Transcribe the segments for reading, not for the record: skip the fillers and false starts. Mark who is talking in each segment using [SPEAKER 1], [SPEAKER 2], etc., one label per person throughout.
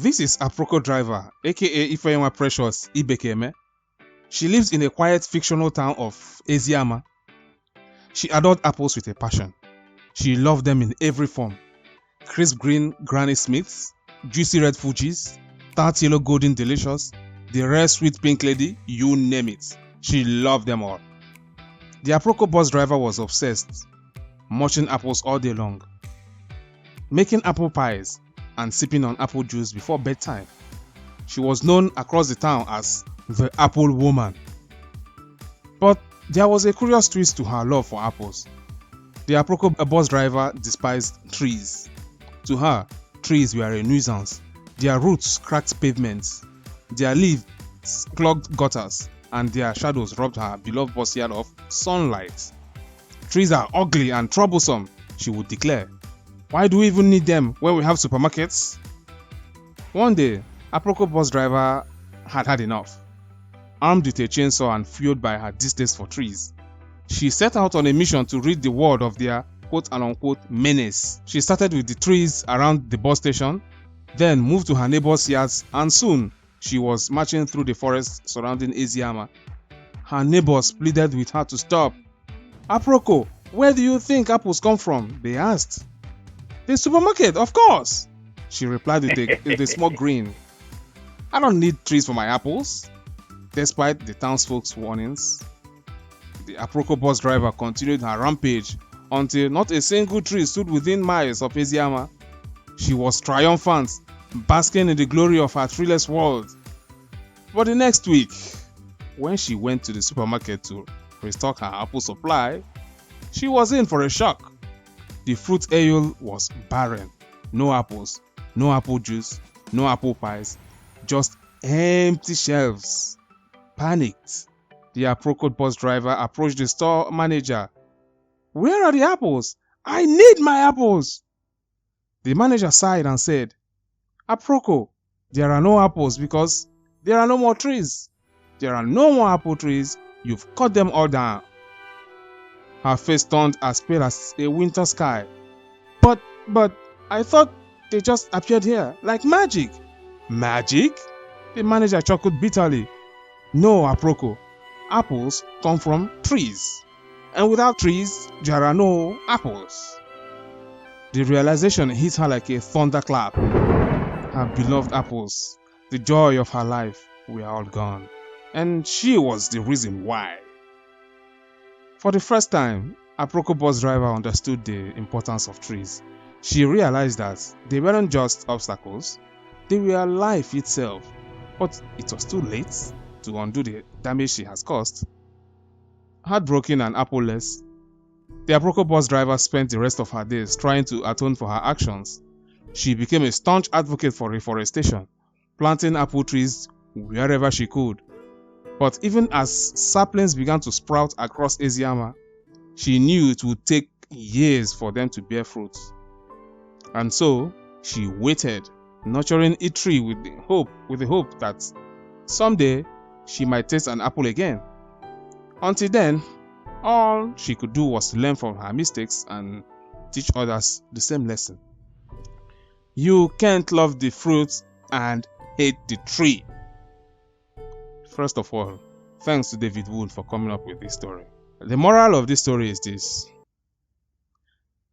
[SPEAKER 1] This is Aproko Driver, aka Ifeanyi Precious Ibekeme. She lives in a quiet fictional town of Eziama. She adored apples with a passion. She loved them in every form. Crisp green Granny Smiths, juicy red Fuji's, tart yellow golden delicious, the rare sweet pink lady, you name it. She loved them all. The Aproko bus driver was obsessed, munching apples all day long, making apple pies, and sipping on apple juice before bedtime. She was known across the town as the Apple Woman. But there was a curious twist to her love for apples. The Aproko bus driver despised trees. To her, trees were a nuisance. Their roots cracked pavements, their leaves clogged gutters, and their shadows robbed her beloved bus yard of sunlight. Trees are ugly and troublesome, she would declare. Why do we even need them when we have supermarkets? One day, Aproko bus driver had had enough. Armed with a chainsaw and fueled by her distaste for trees, she set out on a mission to rid the world of their quote-unquote menace. She started with the trees around the bus station, then moved to her neighbors' yards, and soon she was marching through the forest surrounding Eziama. Her neighbors pleaded with her to stop. Aproko, where do you think apples come from? They asked. The supermarket, of course, she replied with a small grin. I don't need trees for my apples. Despite the townsfolk's warnings, the Aproko bus driver continued her rampage until not a single tree stood within miles of Eziama. She was triumphant, basking in the glory of her treeless world. But the next week, when she went to the supermarket to restock her apple supply, she was in for a shock. The fruit aisle was barren. No apples, no apple juice, no apple pies, just empty shelves. Panicked, the Aproko bus driver approached the store manager. Where are the apples? I need my apples! The manager sighed and said, Aproko, there are no apples because there are no more trees. There are no more apple trees. You've cut them all down. Her face turned as pale as a winter sky. But, I thought they just appeared here, like magic. Magic? The manager chuckled bitterly. No, Aproko. Apples come from trees. And without trees, there are no apples. The realization hit her like a thunderclap. Her beloved apples, the joy of her life, were all gone. And she was the reason why. For the first time, Aproko bus driver understood the importance of trees. She realized that they weren't just obstacles, they were life itself. But it was too late to undo the damage she has caused. Heartbroken and appleless, the Aproko bus driver spent the rest of her days trying to atone for her actions. She became a staunch advocate for reforestation, planting apple trees wherever she could. But even as saplings began to sprout across Eziama, she knew it would take years for them to bear fruit. And so, she waited, nurturing each tree with the hope that someday she might taste an apple again. Until then, all she could do was learn from her mistakes and teach others the same lesson. You can't love the fruit and hate the tree. First of all, thanks to David Wood for coming up with this story. The moral of this story is this.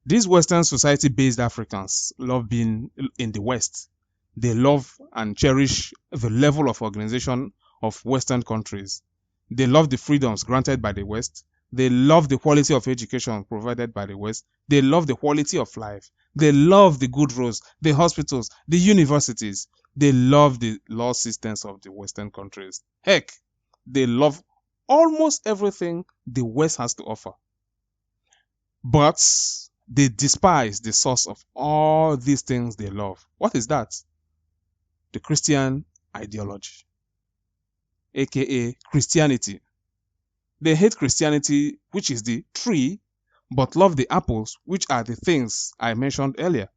[SPEAKER 1] These Western society-based Africans love being in the West. They love and cherish the level of organization of Western countries. They love the freedoms granted by the West. They love the quality of education provided by the West. They love the quality of life. They love the good roads, the hospitals, the universities. They love the law systems of the Western countries. Heck, they love almost everything the West has to offer. But they despise the source of all these things they love. What is that? The Christian ideology, aka Christianity. They hate Christianity, which is the tree, but love the apples, which are the things I mentioned earlier.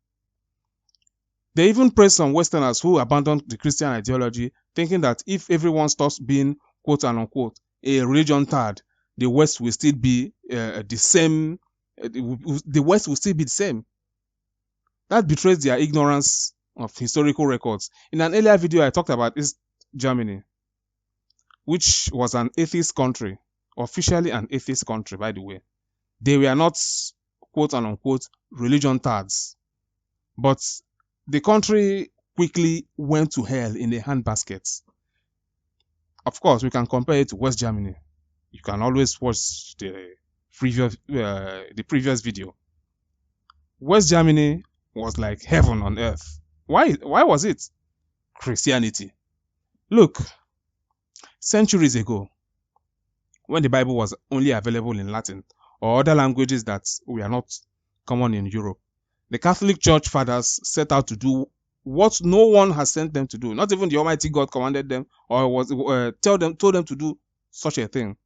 [SPEAKER 1] They even praise some Westerners who abandoned the Christian ideology, thinking that if everyone stops being quote unquote a religion tad, the West will still be the same. The West will still be the same. That betrays their ignorance of historical records. In an earlier video, I talked about East Germany, which was an atheist country, officially an atheist country, by the way. They were not, quote and unquote, religion tards. But the country quickly went to hell in a handbasket. Of course, we can compare it to West Germany. You can always watch the previous video. West Germany was like heaven on earth. Why was it? Christianity. Look, centuries ago, when the Bible was only available in Latin or other languages that were not common in Europe, the Catholic Church fathers set out to do what no one has sent them to do. Not even the Almighty God commanded them or told them to do such a thing.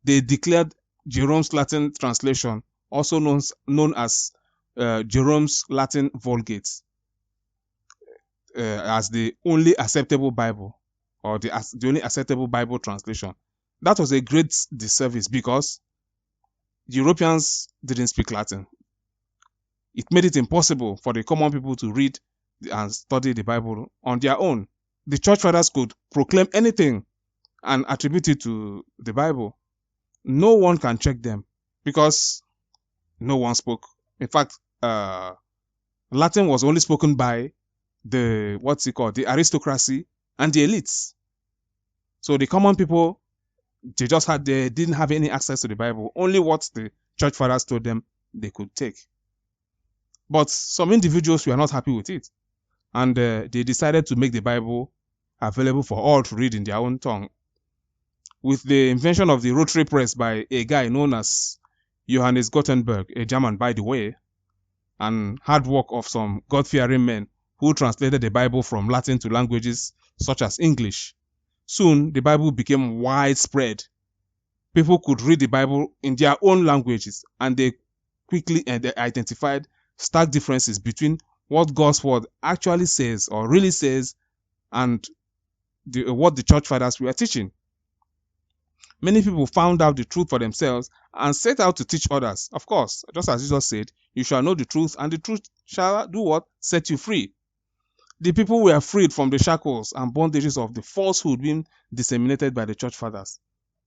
[SPEAKER 1] They declared Jerome's Latin translation, also known as Jerome's Latin Vulgate, as the only acceptable Bible, or the only acceptable Bible translation. That was a great disservice because Europeans didn't speak Latin. It made it impossible for the common people to read and study the Bible on their own. The church fathers could proclaim anything and attribute it to the Bible. No one can check them because no one spoke. In fact, Latin was only spoken by the aristocracy and the elites. So the common people, they didn't have any access to the Bible. Only what the church fathers told them they could take. But some individuals were not happy with it, and they decided to make the Bible available for all to read in their own tongue. With the invention of the rotary press by a guy known as Johannes Gutenberg, a German by the way, and hard work of some God-fearing men who translated the Bible from Latin to languages such as English, soon the Bible became widespread. People could read the Bible in their own languages, and they quickly identified stark differences between what God's word actually says or really says and what the church fathers were teaching. Many people found out the truth for themselves and set out to teach others. Of course, just as Jesus said, you shall know the truth, and the truth shall do what? Set you free. The people were freed from the shackles and bondages of the falsehood being disseminated by the church fathers.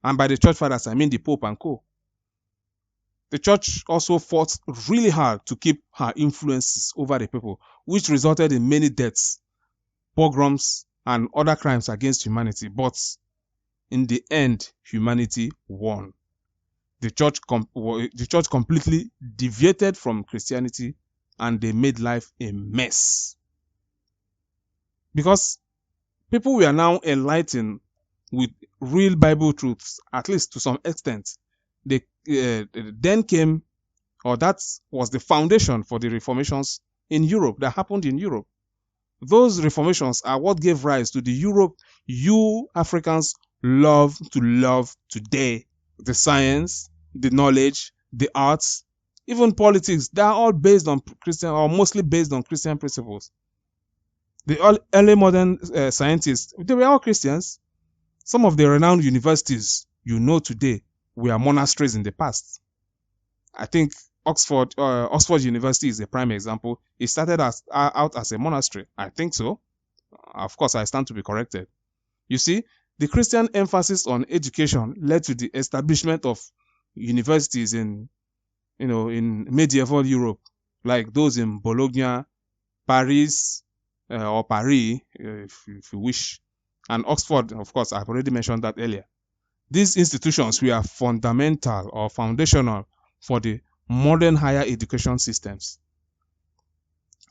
[SPEAKER 1] And by the church fathers, I mean the Pope and co. The church also fought really hard to keep her influences over the people, which resulted in many deaths, pogroms, and other crimes against humanity. But in the end, humanity won. The church completely deviated from Christianity, and they made life a mess. Because people were now enlightened with real Bible truths, at least to some extent. Then came, or that was the foundation for the reformations in Europe that happened in Europe. Those reformations are what gave rise to the Europe you Africans love today. The science, the knowledge, the arts, even politics, they are all based on Christian, or mostly based on Christian principles. The early modern scientists, they were all Christians. Some of the renowned universities today were monasteries in the past. I think Oxford University is a prime example. It started out as a monastery. I think so. Of course, I stand to be corrected. You see, the Christian emphasis on education led to the establishment of universities in medieval Europe, like those in Bologna, Paris, or Paris, if you wish, and Oxford. Of course, I've already mentioned that earlier. These institutions were fundamental or foundational for the modern higher education systems.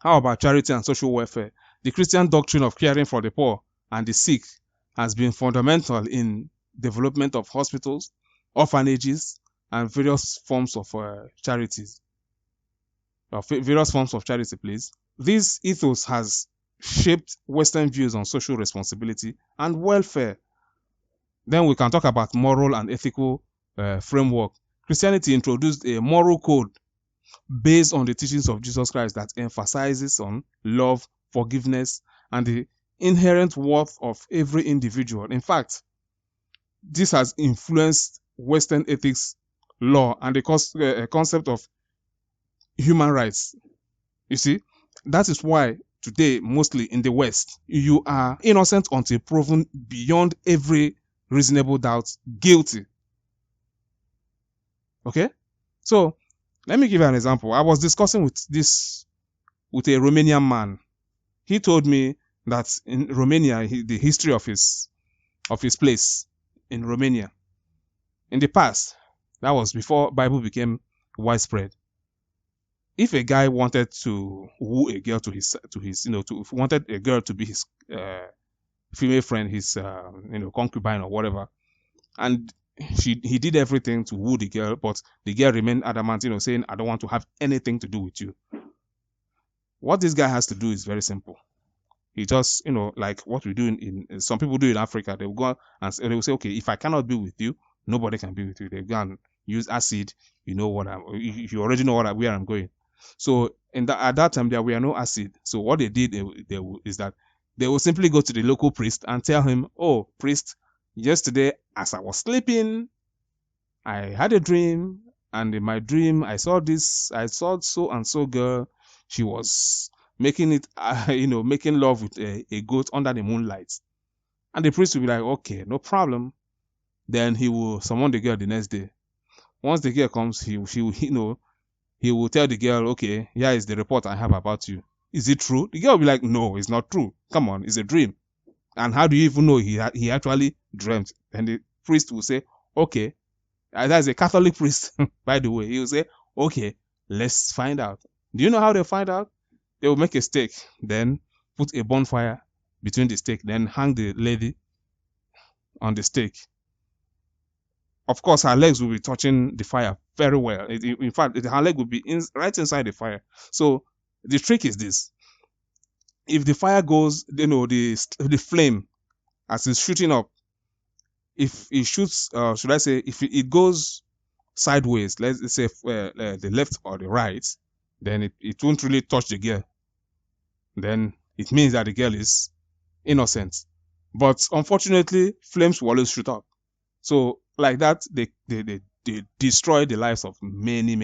[SPEAKER 1] How about charity and social welfare? The Christian doctrine of caring for the poor and the sick has been fundamental in development of hospitals, orphanages, and various forms of charities. Various forms of charity, please. This ethos has shaped Western views on social responsibility and welfare. Then we can talk about moral and ethical framework. Christianity introduced a moral code based on the teachings of Jesus Christ that emphasizes on love, forgiveness, and the inherent worth of every individual. In fact, this has influenced Western ethics, law, and the concept of human rights. You see, that is why today, mostly in the West, you are innocent until proven beyond every reasonable doubt guilty. Okay? So, let me give you an example. I was discussing with a Romanian man. He told me that in Romania, the history of his place in Romania, in the past, that was before Bible became widespread. If a guy wanted to woo a girl to his wanted a girl to be his female friend, his concubine or whatever, and he did everything to woo the girl, but the girl remained adamant, saying, I don't want to have anything to do with you. What this guy has to do is very simple. He just, like what we do in some people do in Africa, they will go and they will say, okay, if I cannot be with you, nobody can be with you. They go and use acid. You already know where I'm going. So at that time there were no acid. So what they did is that they will simply go to the local priest and tell him, oh, priest, yesterday as I was sleeping, I had a dream, and in my dream I saw so and so girl. She was making love with a goat under the moonlight. And the priest will be like, okay, no problem. Then he will summon the girl the next day. Once the girl comes, he will tell the girl, okay, here is the report I have about you. Is it true? The girl will be like, no, it's not true. Come on, it's a dream. And how do you even know he actually dreamt? And the priest will say, okay, that's a Catholic priest, by the way. He will say, okay, let's find out. Do you know how they find out? They will make a stake, then put a bonfire between the stake, then hang the lady on the stake. Of course, her legs will be touching the fire very well. In fact, her leg will be right inside the fire. So the trick is this: if the fire goes, the flame as it's shooting up, if it shoots, should I say, if it goes sideways, let's say the left or the right, then it won't really touch the girl. Then it means that the girl is innocent. But unfortunately, flames will always shoot up. So like that, they destroy the lives of many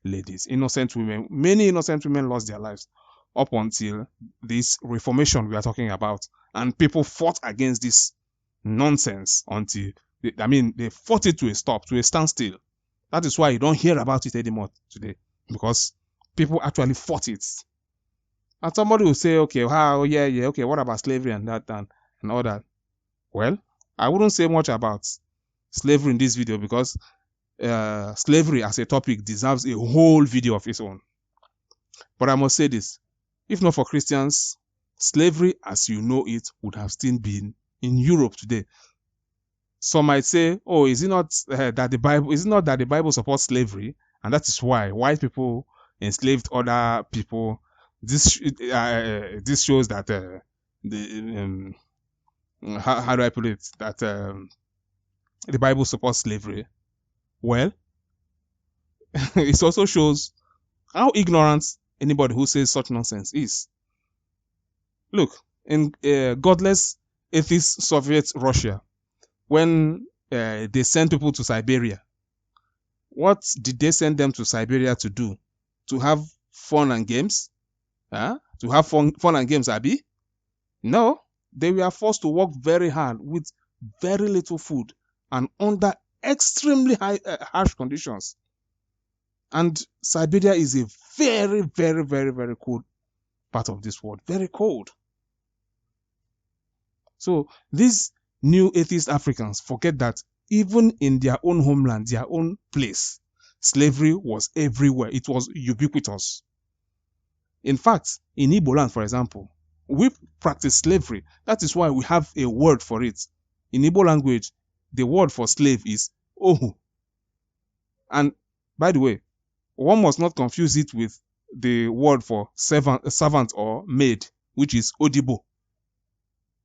[SPEAKER 1] ladies, innocent women. Many innocent women lost their lives up until this reformation we are talking about, and people fought against this nonsense until they fought it to a stop, to a standstill. That is why you don't hear about it anymore today, because people actually fought it. And somebody will say, okay, okay, what about slavery and that and all that? Well, I wouldn't say much about slavery in this video, because slavery as a topic deserves a whole video of its own. But I must say this: if not for Christians, slavery as you know it would have still been in Europe today. Some might say, oh, is it not that the Bible supports slavery, and that is why white people enslaved other people? This shows that how do I put it, that the Bible supports slavery. Well, it also shows how ignorant anybody who says such nonsense is. Look, in godless atheist Soviet Russia, when they sent people to Siberia, what did they send them to Siberia to do? To have fun and games? To have fun and games, Abi? No, they were forced to work very hard with very little food and under extremely harsh conditions. And Siberia is a very, very, very, very cold part of this world. Very cold. So these new atheist Africans forget that even in their own homeland, their own place, slavery was everywhere. It was ubiquitous. In fact, in Igbo land, for example, we practice slavery. That is why we have a word for it. In Igbo language, the word for slave is ohu. And by the way, one must not confuse it with the word for servant or maid, which is odibo.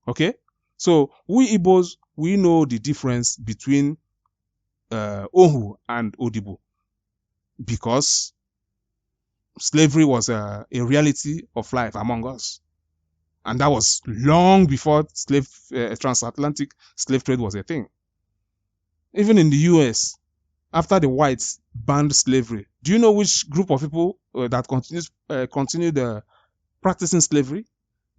[SPEAKER 1] Okay? So we Igbos, we know the difference between ohu and odibo, because slavery was a reality of life among us. And that was long before transatlantic slave trade was a thing. Even in the US, after the whites banned slavery, do you know which group of people that continued practicing slavery.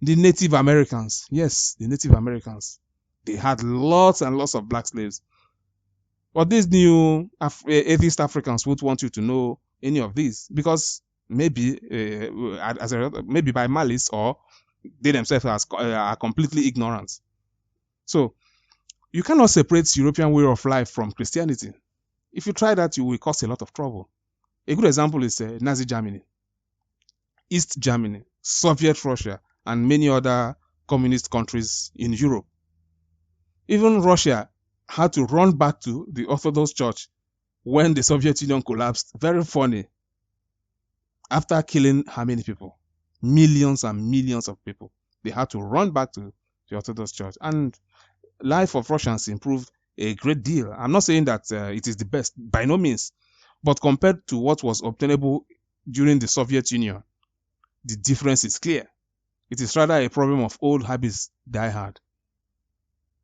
[SPEAKER 1] The Native Americans, yes, the Native Americans, they had lots and lots of black slaves. But these new atheist Africans would want you to know any of these because maybe maybe by malice, or they themselves are completely ignorant. So you cannot separate European way of life from Christianity. If you try that, you will cause a lot of trouble. A good example is Nazi Germany, East Germany, Soviet Russia, and many other communist countries in Europe. Even Russia had to run back to the Orthodox Church when the Soviet Union collapsed. Very funny. After killing how many people? Millions and millions of people. They had to run back to the Orthodox Church. And life of Russians improved a great deal. I'm not saying that it is the best, by no means. But compared to what was obtainable during the Soviet Union, the difference is clear. It is rather a problem of old habits die hard.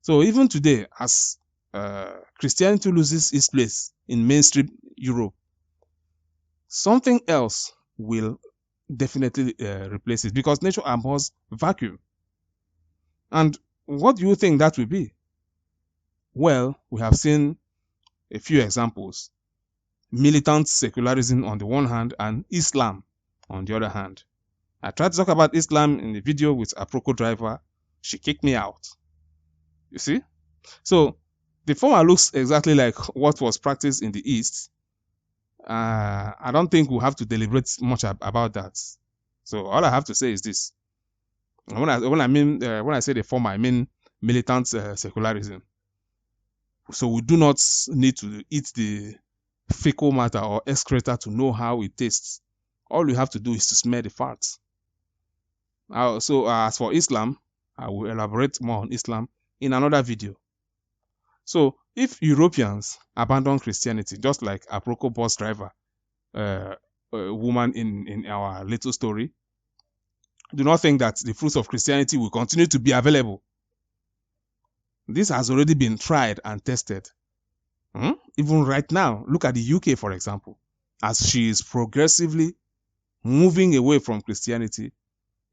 [SPEAKER 1] So even today, as Christianity loses its place in mainstream Europe, something else will definitely replace it, because nature abhors vacuum. And what do you think that will be? Well, we have seen a few examples. Militant secularism on the one hand and Islam on the other hand. I tried to talk about Islam in the video with Aproko driver. She kicked me out. You see? So the former looks exactly like what was practiced in the East. I don't think we'll have to deliberate much about that. So all I have to say is this. When I say the former, I mean militant secularism. So we do not need to eat the fecal matter or excreta to know how it tastes. All we have to do is to smell the farts. So as for Islam, I will elaborate more on Islam in another video. So if Europeans abandon Christianity, just like Aproko bus driver, a woman in our little story, do not think that the fruits of Christianity will continue to be available. This has already been tried and tested. Even right now, look at the UK, for example. As she is progressively moving away from Christianity,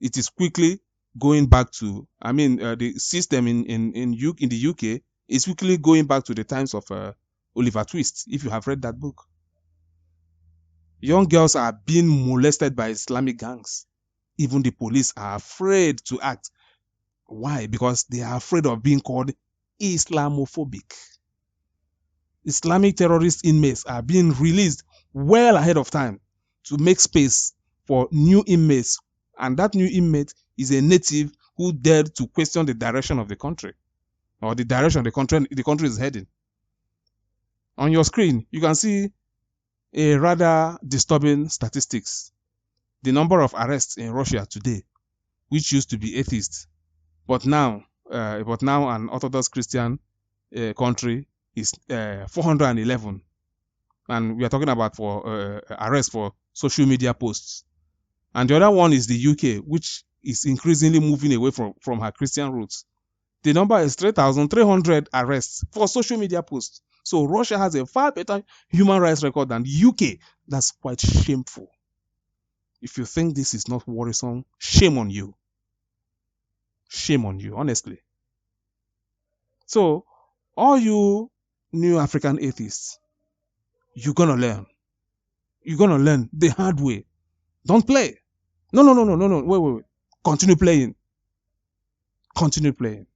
[SPEAKER 1] it is quickly going back to, the system in the UK is quickly going back to the times of Oliver Twist, if you have read that book. Young girls are being molested by Islamic gangs. Even the police are afraid to act. Why? Because they are afraid of being called Islamophobic. Islamic terrorist inmates are being released well ahead of time to make space for new inmates. And that new inmate is a native who dared to question the direction of the country, or the direction the country is heading. On your screen, you can see a rather disturbing statistics. The number of arrests in Russia today, which used to be atheist, but now an Orthodox Christian country, is 411, and we are talking about for arrests for social media posts. And the other one is the UK, which is increasingly moving away from her Christian roots. The number is 3,300 arrests for social media posts. So Russia has a far better human rights record than the UK. That's quite shameful. If you think this is not worrisome, shame on you. Shame on you, honestly. So, all you new African atheists, you're gonna learn. You're gonna learn the hard way. Don't play. No. Wait. Continue playing. Continue playing.